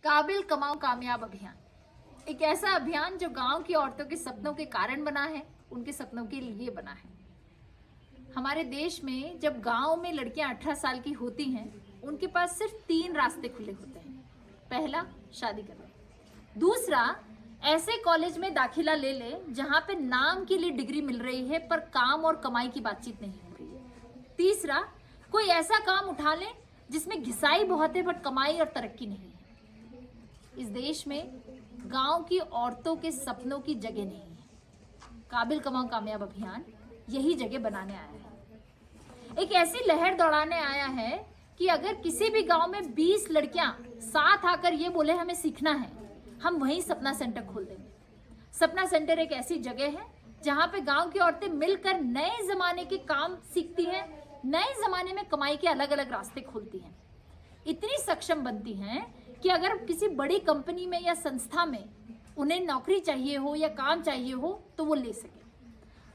काबिल कमाओ कामयाब अभियान एक ऐसा अभियान जो गांव की औरतों के सपनों के कारण बना है, उनके सपनों के लिए बना है। हमारे देश में जब गांव में लड़कियां 18 साल की होती हैं, उनके पास सिर्फ 3 रास्ते खुले होते हैं। पहला, शादी करना। दूसरा, ऐसे कॉलेज में दाखिला ले ले जहां पे नाम के लिए डिग्री मिल रही है पर काम और कमाई की बातचीत नहीं हो रही है। तीसरा, कोई ऐसा काम उठा ले जिसमें घिसाई बहुत है बट कमाई और तरक्की नहीं है। इस देश में गांव की औरतों के सपनों की जगह नहीं है। काबिल कमाओ कामयाब अभियान यही जगह बनाने आया है। एक ऐसी लहर दौड़ाने आया है कि अगर किसी भी गांव में 20 लड़कियां साथ आकर ये बोले हमें सीखना है, हम वहीं सपना सेंटर खोल देंगे। सपना सेंटर एक ऐसी जगह है जहां पे गांव की औरतें मिलकर नए जमाने के काम सीखती हैं, नए जमाने में कमाई के अलग अलग रास्ते खोलती हैं, इतनी सक्षम बनती हैं कि अगर किसी बड़ी कंपनी में या संस्था में उन्हें नौकरी चाहिए हो या काम चाहिए हो तो वो ले सके।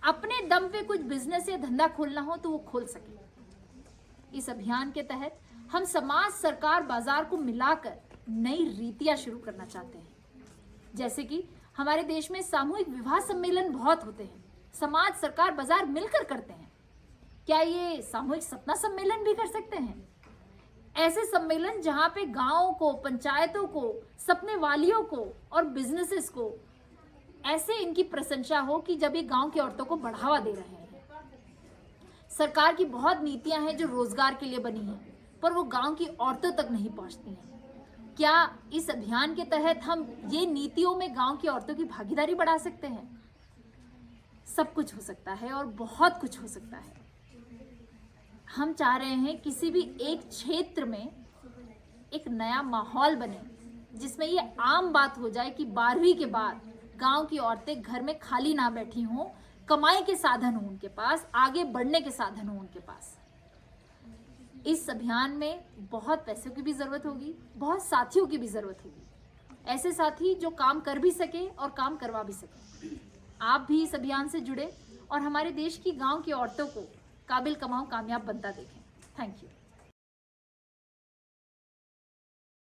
अपने दम पे कुछ बिजनेस या धंधा खोलना हो तो वो खोल सके। इस अभियान के तहत हम समाज, सरकार, बाजार को मिलाकर नई रीतियां शुरू करना चाहते हैं। जैसे कि हमारे देश में सामूहिक विवाह सम्मेलन बहुत होते हैं, समाज, सरकार, बाजार मिलकर करते हैं। क्या ये सामूहिक सपना सम्मेलन भी कर सकते हैं? ऐसे सम्मेलन जहां पे गांवों को, पंचायतों को, सपने वालियों को और बिजनेसेस को ऐसे इनकी प्रशंसा हो कि जब ये गांव की औरतों को बढ़ावा दे रहे हैं। सरकार की बहुत नीतियां हैं जो रोजगार के लिए बनी हैं, पर वो गांव की औरतों तक नहीं पहुंचती हैं। क्या इस अभियान के तहत हम ये नीतियों में गांव की औरतों की भागीदारी बढ़ा सकते हैं? सब कुछ हो सकता है और बहुत कुछ हो सकता है। हम चाह रहे हैं किसी भी एक क्षेत्र में एक नया माहौल बने जिसमें ये आम बात हो जाए कि 12वीं के बाद गांव की औरतें घर में खाली ना बैठी हों, कमाई के साधन हो उनके पास, आगे बढ़ने के साधन हो उनके पास। इस अभियान में बहुत पैसों की भी जरूरत होगी, बहुत साथियों की भी जरूरत होगी, ऐसे साथी जो काम कर भी सके और काम करवा भी सके। आप भी इस अभियान से जुड़े और हमारे देश की गांव की औरतों को काबिल कमाओ कामयाब बनता देखें। Thank you.